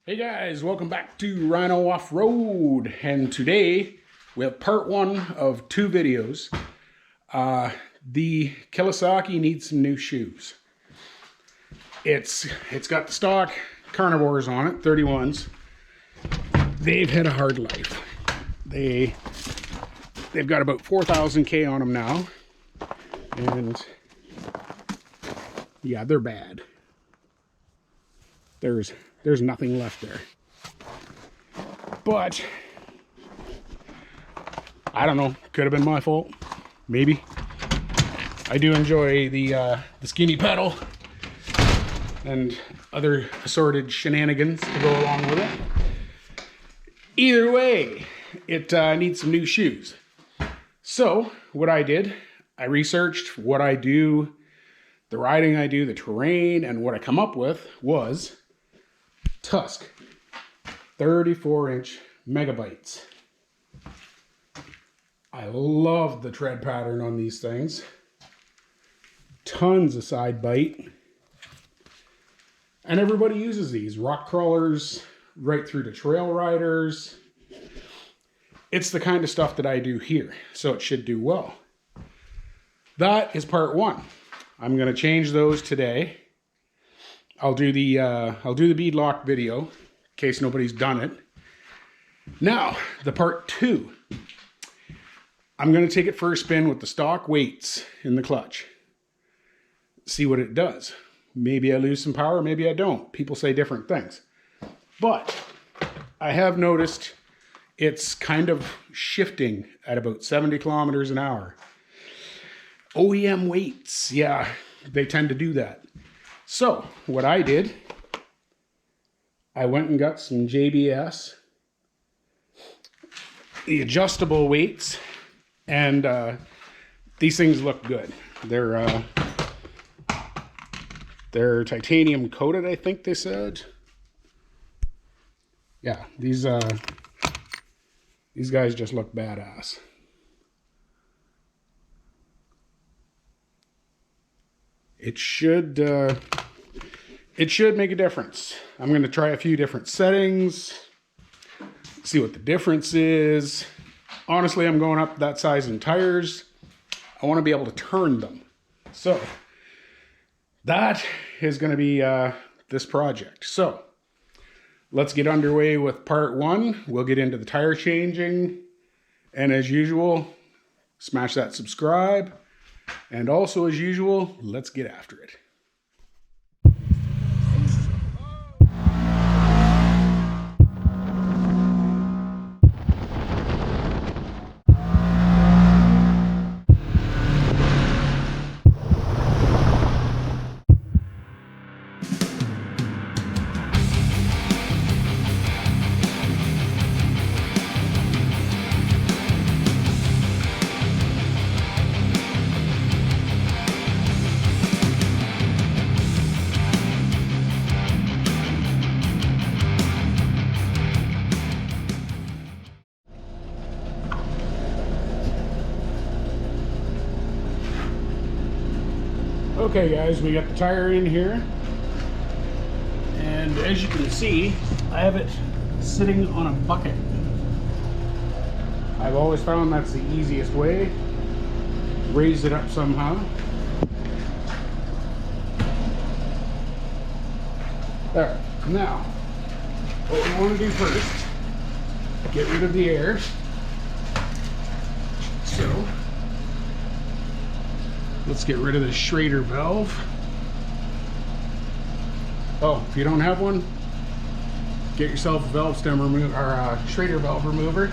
Hey guys, welcome back to Rhino Off-Road, and today we have part one of two videos. The Killa-saki needs some new shoes. It's got the stock carnivores on it, 31s. They've had a hard life. They've got about 4,000 K on them now, and yeah, they're bad. There's nothing left there. But I don't know, could have been my fault. Maybe. I do enjoy the skinny pedal and other assorted shenanigans to go along with it. Either way, it needs some new shoes. So what I did, I researched what I do, the riding I do, the terrain, and what I come up with was Tusk 34-inch megabites. I love the tread pattern on these things. Tons of side bite. And everybody uses these. Rock crawlers, right through to trail riders. It's the kind of stuff that I do here, so it should do well. That is part one. I'm going to change those today. I'll do the beadlock video in case nobody's done it. Now, the part two. I'm going to take it for a spin with the stock weights in the clutch. See what it does. Maybe I lose some power, maybe I don't. People say different things. But I have noticed it's kind of shifting at about 70 kilometers an hour. OEM weights, yeah, they tend to do that. So, what I did, I went and got some JBS, the adjustable weights, and these things look good. They're titanium coated, I think they said. Yeah, these guys just look badass. It should make a difference. I'm going to try a few different settings, see what the difference is. Honestly, I'm going up that size in tires. I want to be able to turn them. So that is going to be this project. So let's get underway with part one. We'll get into the tire changing. And as usual, smash that subscribe. And also, as usual, let's get after it. Okay guys, we got the tire in here, and as you can see, I have it sitting on a bucket. I've always found that's the easiest way. Raise it up somehow. There. Now, what we want to do first, get rid of the air. So, let's get rid of the Schrader valve. Oh, if you don't have one, get yourself a valve stem remover or a Schrader valve remover.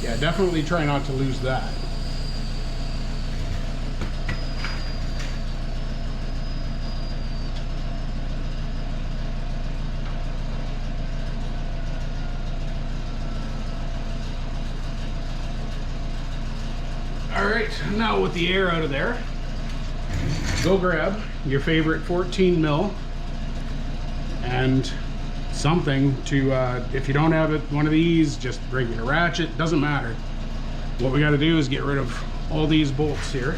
Yeah, definitely try not to lose that. All right, now with the air out of there, go grab your favorite 14 mil and something to, if you don't have it, one of these, just regular ratchet, doesn't matter. What we got to do is get rid of all these bolts here.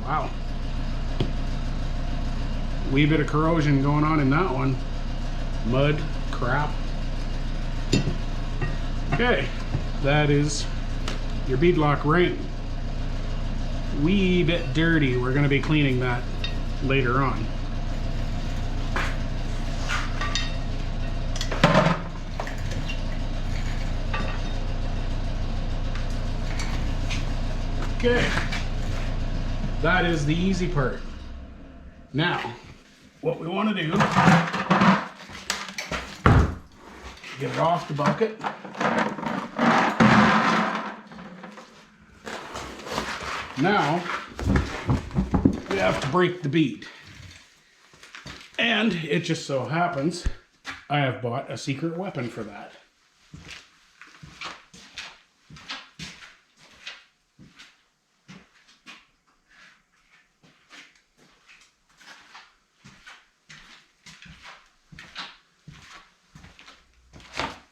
Wow. Wee bit of corrosion going on in that one. Mud, crap. Okay, that is your beadlock ring. Wee bit dirty. We're going to be cleaning that later on. Okay, that is the easy part. Now, what we want to do, get it off the bucket. Now, we have to break the bead. And it just so happens, I have bought a secret weapon for that.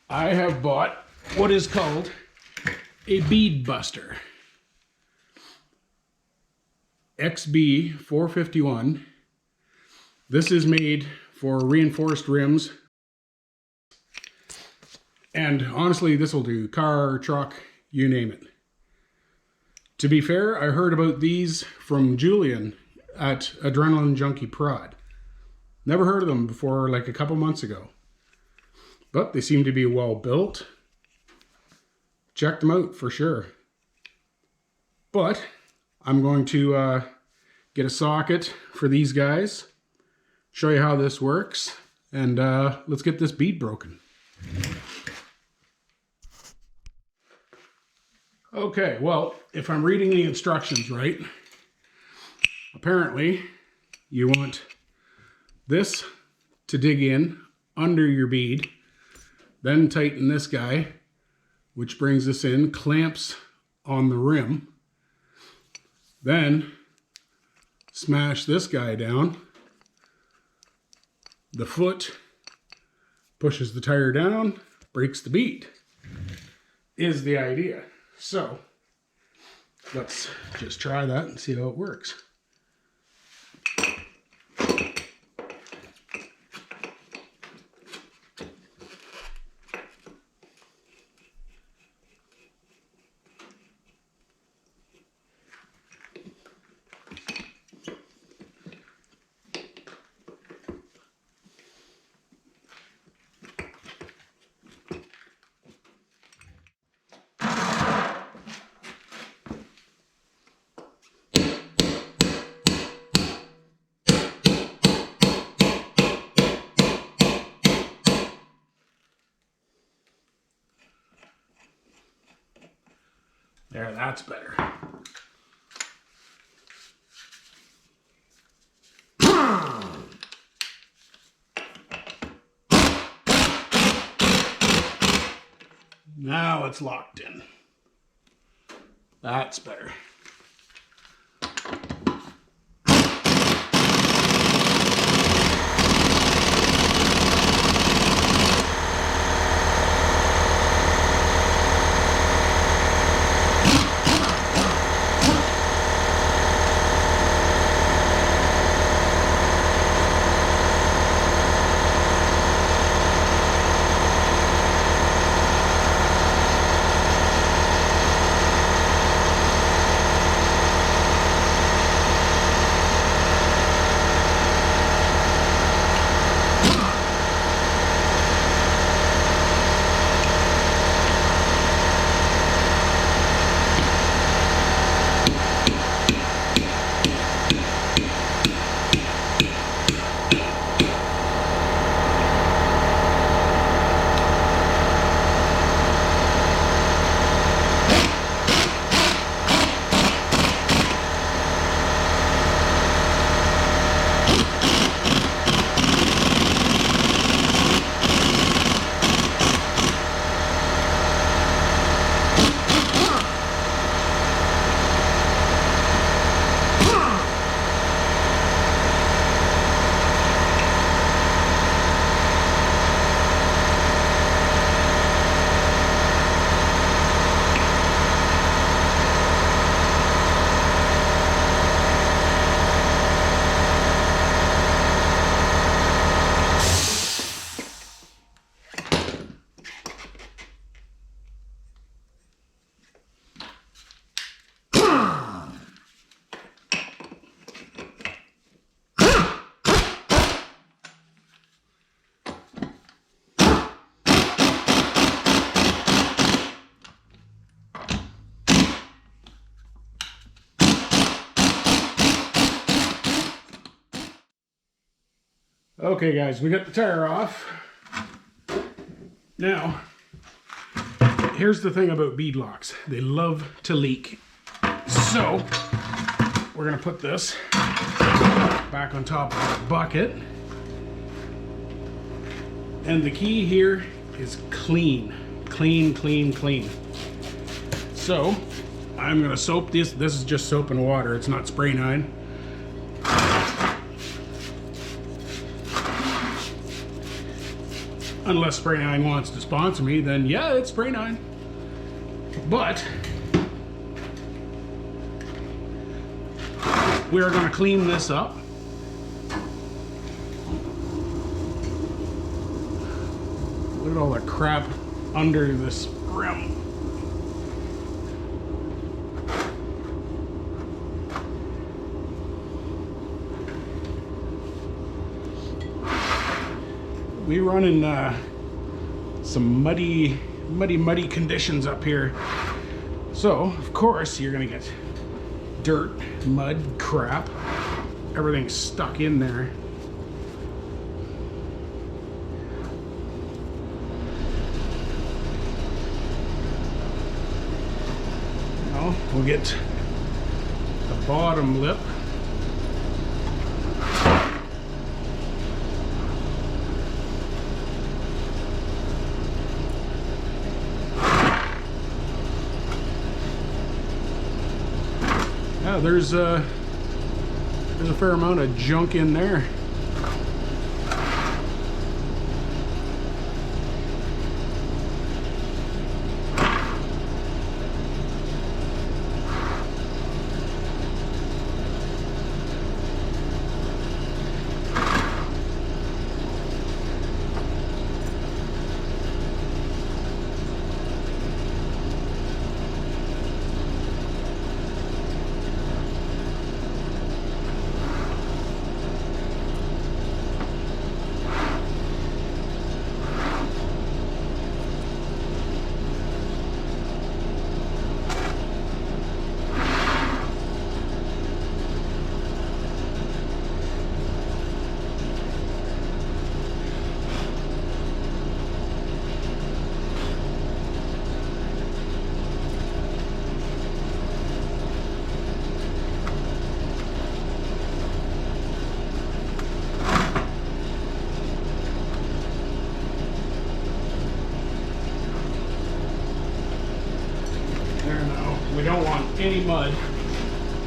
I have bought what is called a bead buster. XB 451. This is made for reinforced rims. And honestly, this will do car, truck, you name it. To be fair, I heard about these from Julian at Adrenaline Junkie Prod. Never heard of them before, like a couple months ago. But they seem to be well built. Check them out for sure. But I'm going to get a socket for these guys, show you how this works, and let's get this bead broken. Okay, well, if I'm reading the instructions right, apparently you want this to dig in under your bead. Then tighten this guy, which brings us in, clamps on the rim. Then smash this guy down. The foot pushes the tire down, breaks the bead, is the idea. So let's just try that and see how it works. There, that's better. Now it's locked in. That's better. Okay guys, we got the tire off. Now, here's the thing about bead locks. They love to leak. So, we're gonna put this back on top of the bucket. And the key here is clean. Clean, clean, clean. So, I'm gonna soap this. This is just soap and water. It's not spray nine. Unless Spray 9 wants to sponsor me, then yeah, it's Spray 9. But we are going to clean this up. Look at all the crap under this rim. We run in some muddy conditions up here. So, of course, you're gonna get dirt, mud, crap, everything stuck in there. Now, we'll get the bottom lip. Yeah, there's a fair amount of junk in there. We don't want any mud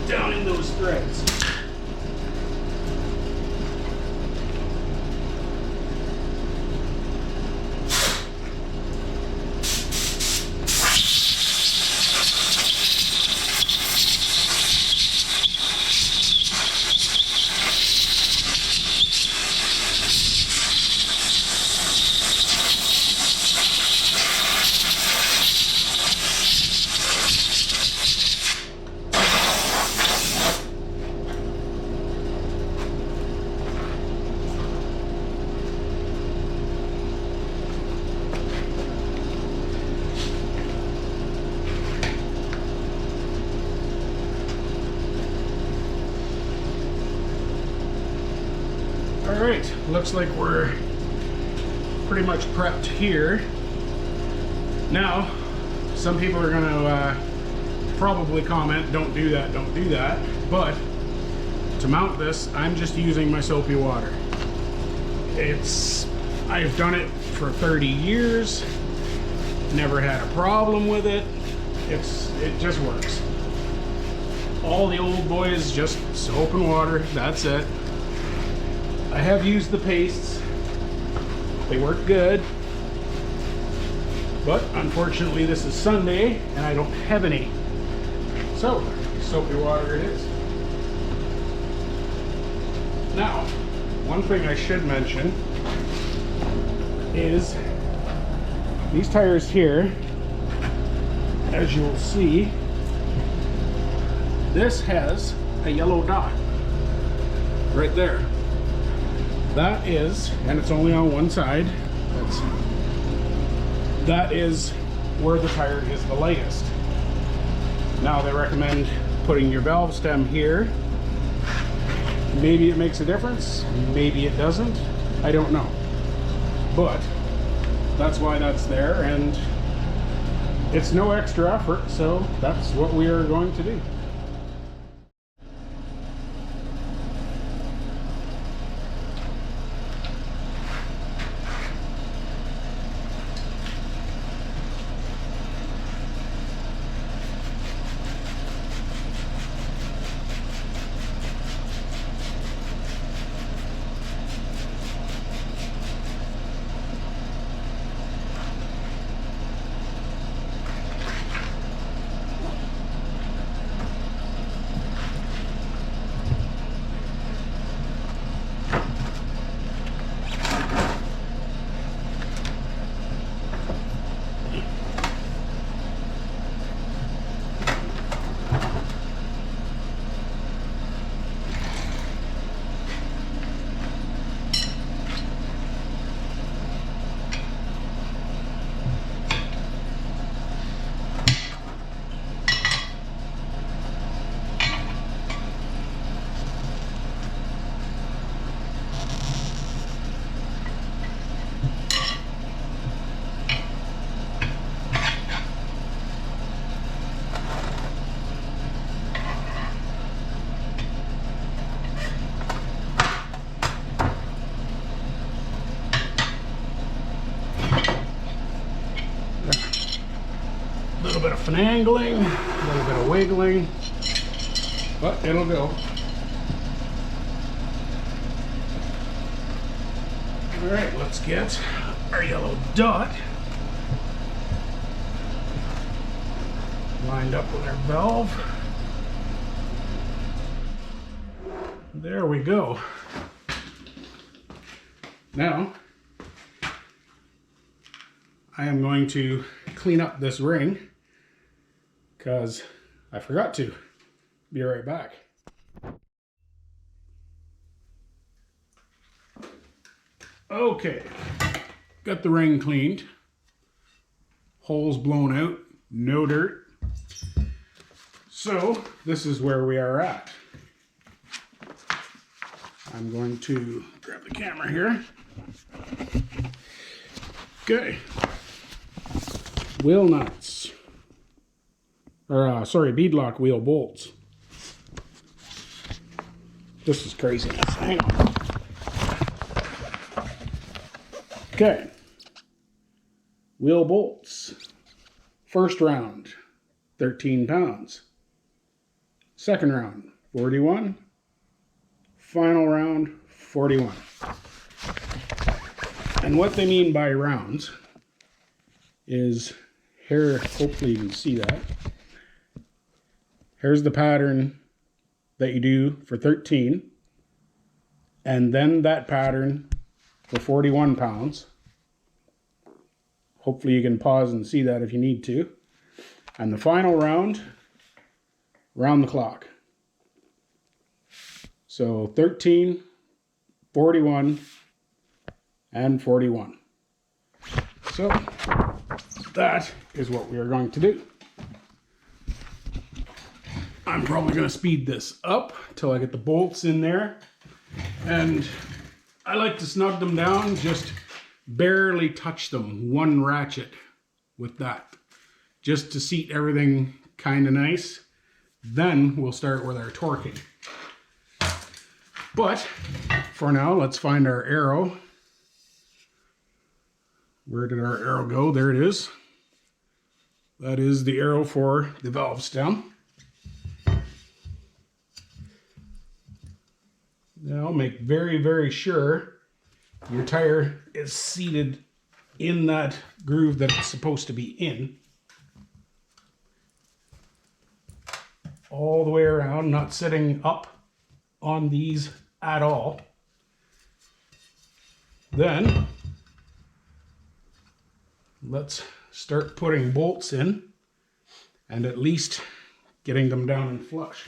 down in those threads. Alright, looks like we're pretty much prepped here. Now, some people are going to probably comment, don't do that, don't do that. But to mount this, I'm just using my soapy water. I've done it for 30 years, never had a problem with it. It just works. All the old boys, just soap and water, that's it. I have used the pastes. They work good. But unfortunately this is Sunday and I don't have any. So, soapy water it is. Now, one thing I should mention is these tires here, as you'll see, this has a yellow dot right there. That is, and it's only on one side, that is where the tire is the lightest. Now they recommend putting your valve stem here. Maybe it makes a difference, maybe it doesn't. I don't know. But that's why that's there, and it's no extra effort, so that's what we are going to do. A little bit of finagling, a little bit of wiggling, but it'll go. All right, let's get our yellow dot lined up with our valve. There we go. Now, I am going to clean up this ring because I forgot to. Be right back. Okay, got the ring cleaned. Holes blown out, no dirt. So this is where we are at. I'm going to grab the camera here. Okay. Wheel nuts. Or, sorry, beadlock wheel bolts. This is craziness. Hang on. Okay. Wheel bolts. First round, 13 pounds. Second round, 41. Final round, 41. And what they mean by rounds is, here, hopefully you can see that. Here's the pattern that you do for 13, and then that pattern for 41 pounds. Hopefully you can pause and see that if you need to. And the final round, round the clock. So 13, 41, and 41. So that is what we are going to do. I'm probably going to speed this up till I get the bolts in there. And I like to snug them down, just barely touch them, one ratchet with that, just to seat everything kind of nice. Then we'll start with our torquing. But for now, let's find our arrow. Where did our arrow go? There it is. That is the arrow for the valve stem. Now make very, very sure your tire is seated in that groove that it's supposed to be in. All the way around, not sitting up on these at all. Then let's start putting bolts in and at least getting them down and flush.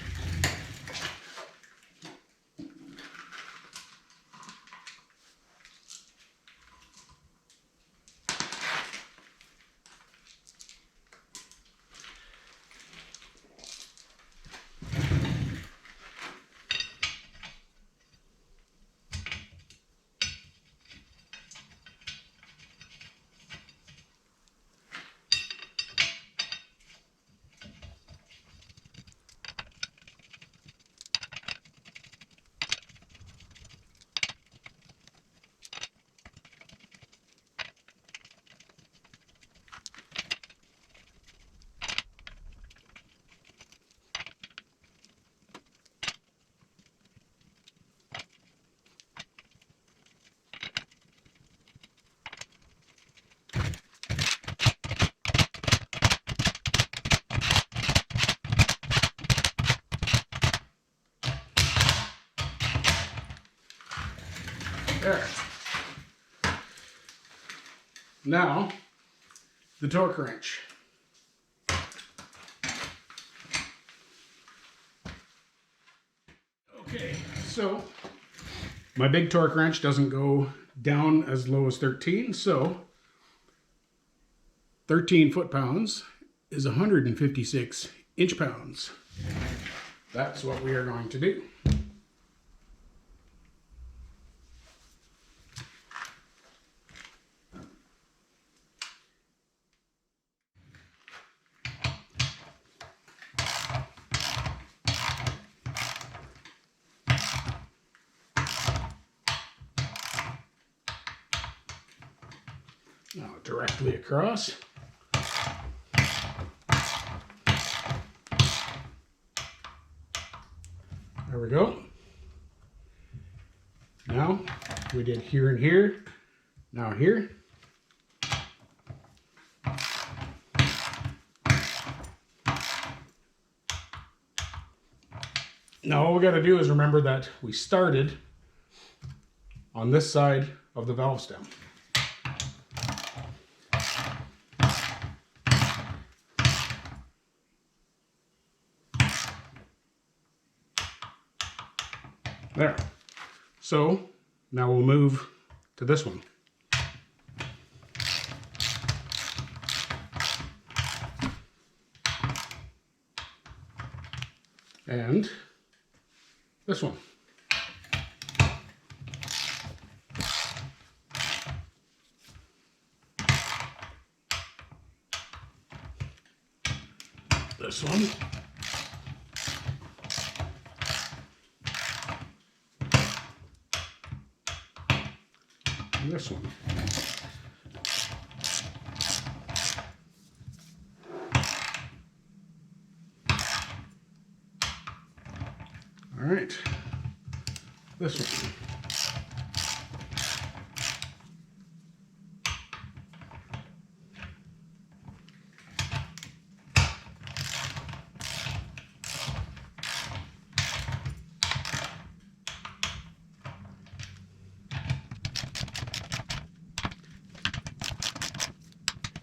There. Now, the torque wrench. Okay, so my big torque wrench doesn't go down as low as 13, so 13 foot-pounds is 156 inch-pounds. That's what we are going to do. Now directly across. There we go. Now we did here and here. Now here. Now all we got to do is remember that we started on this side of the valve stem. There. So now we'll move to this one. And this one. This one. And this one. All right, this one.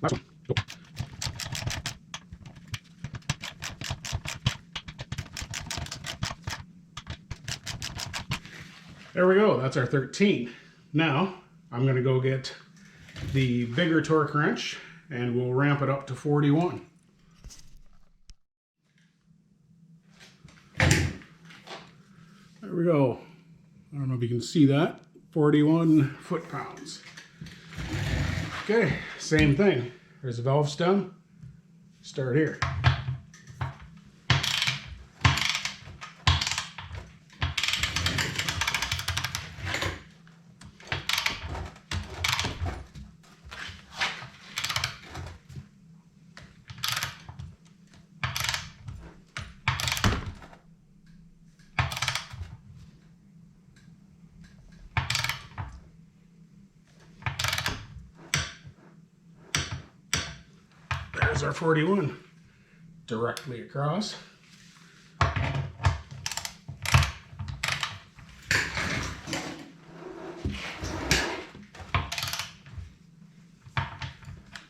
Last one. Go. There we go, that's our 13. Now, I'm gonna go get the bigger torque wrench and we'll ramp it up to 41. There we go. I don't know if you can see that. 41 foot-pounds. Okay, same thing. There's the valve stem. Start here. There's our 41, directly across.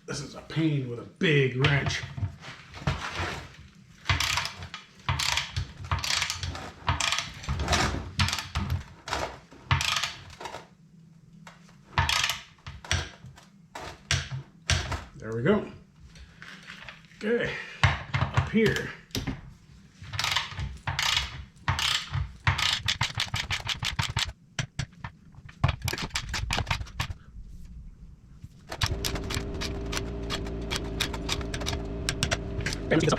This is a pain with a big wrench. There we go. Okay, up here. Let's get this up.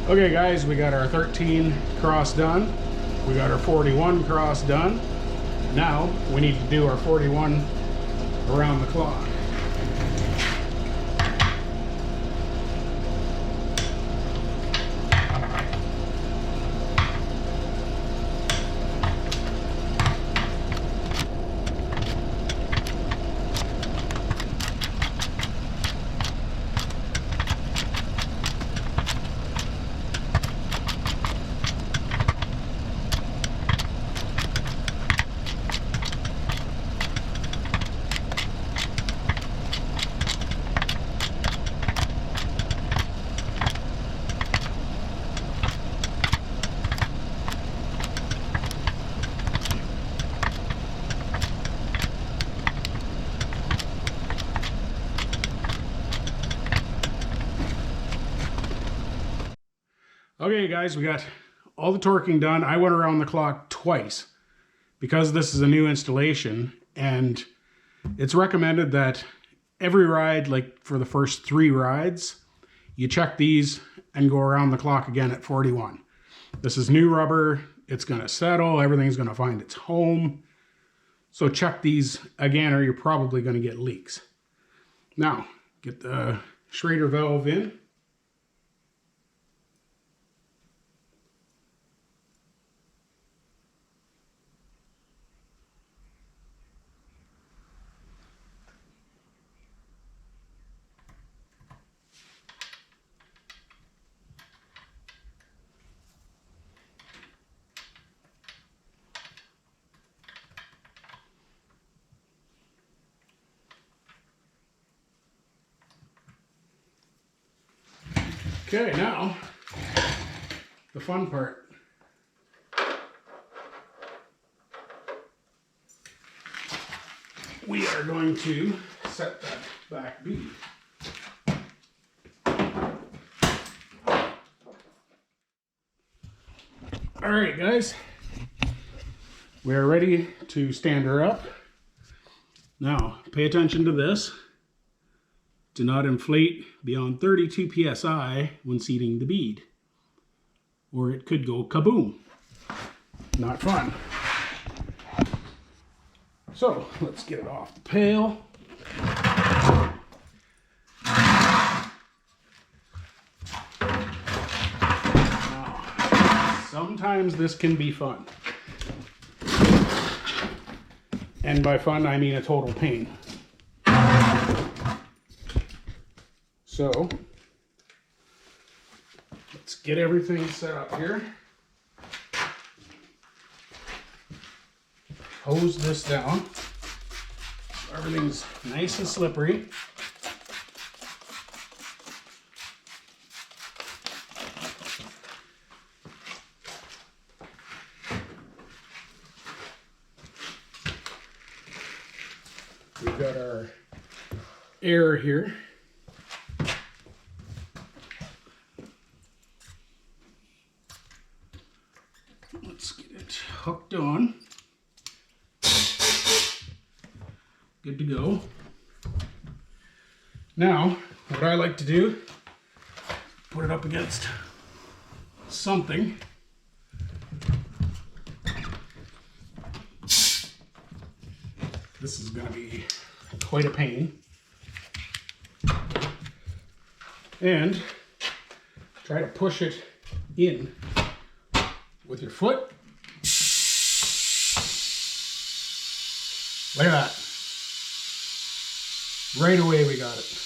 Okay guys, we got our 13 cross done. We got our 41 cross done. Now we need to do our 41 around the clock. Okay guys, we got all the torquing done. I went around the clock twice because this is a new installation, and it's recommended that every ride, like for the first 3 rides, you check these and go around the clock again at 41. This is new rubber. It's going to settle. Everything's going to find its home. So check these again or you're probably going to get leaks. Now, get the Schrader valve in. Okay, now, the fun part. We are going to set that back bead. All right, guys, we are ready to stand her up. Now, pay attention to this. Do not inflate beyond 32 psi when seating the bead, or it could go kaboom. Not fun. So let's get it off the pail. Now, sometimes this can be fun. And by fun, I mean a total pain. So, let's get everything set up here. Hose this down so everything's nice and slippery. We've got our air here. Let's get it hooked on. Good to go. Now, what I like to do, put it up against something. This is going to be quite a pain. And try to push it in with your foot. Look at that. Right away we got it.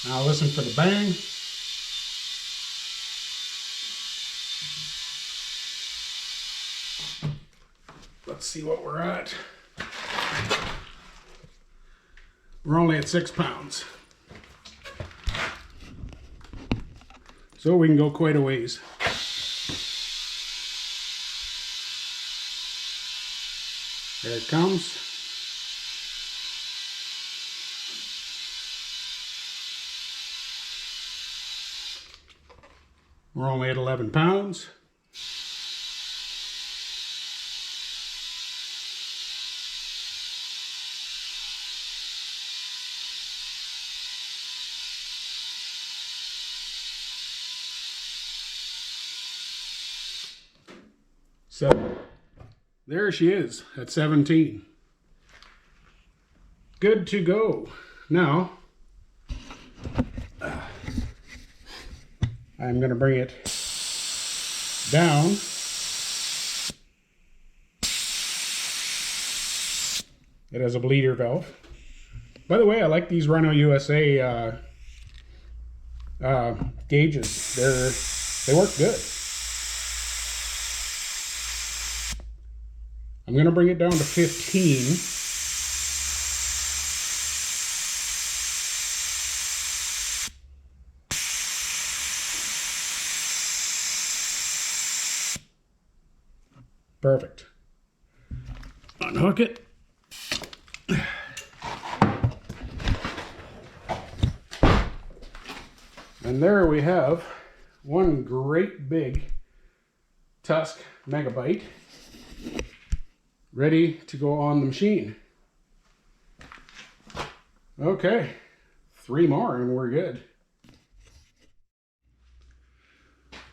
Now listen for the bang. Let's see what we're at. We're only at 6 pounds. So we can go quite a ways. There it comes. We're only at 11 pounds. So there she is at 17. Good to go. Now, I'm going to bring it down. It has a bleeder valve. By the way, I like these Rhino USA gauges. They work good. I'm going to bring it down to 15. Perfect. Unhook it. And there we have one great big Tusk Megabite ready to go on the machine. Okay, 3 more and we're good.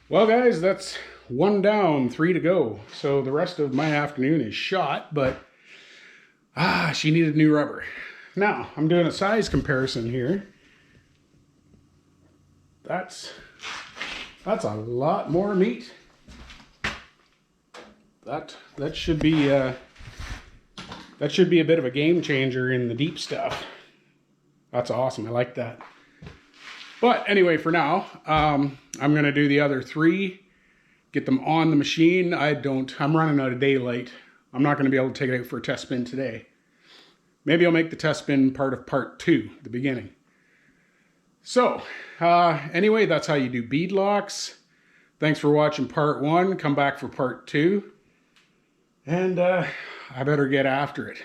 Well guys, that's 1 down, 3 to go. So the rest of my afternoon is shot, but she needed new rubber. Now, I'm doing a size comparison here. That's a lot more meat. That should be a bit of a game changer in the deep stuff. That's awesome. I like that. But anyway, for now, I'm gonna do the other 3, get them on the machine. I'm running out of daylight. I'm not gonna be able to take it out for a test spin today. Maybe I'll make the test spin part of part 2, the beginning. So, anyway, that's how you do bead locks. Thanks for watching part 1. Come back for part 2. And I better get after it.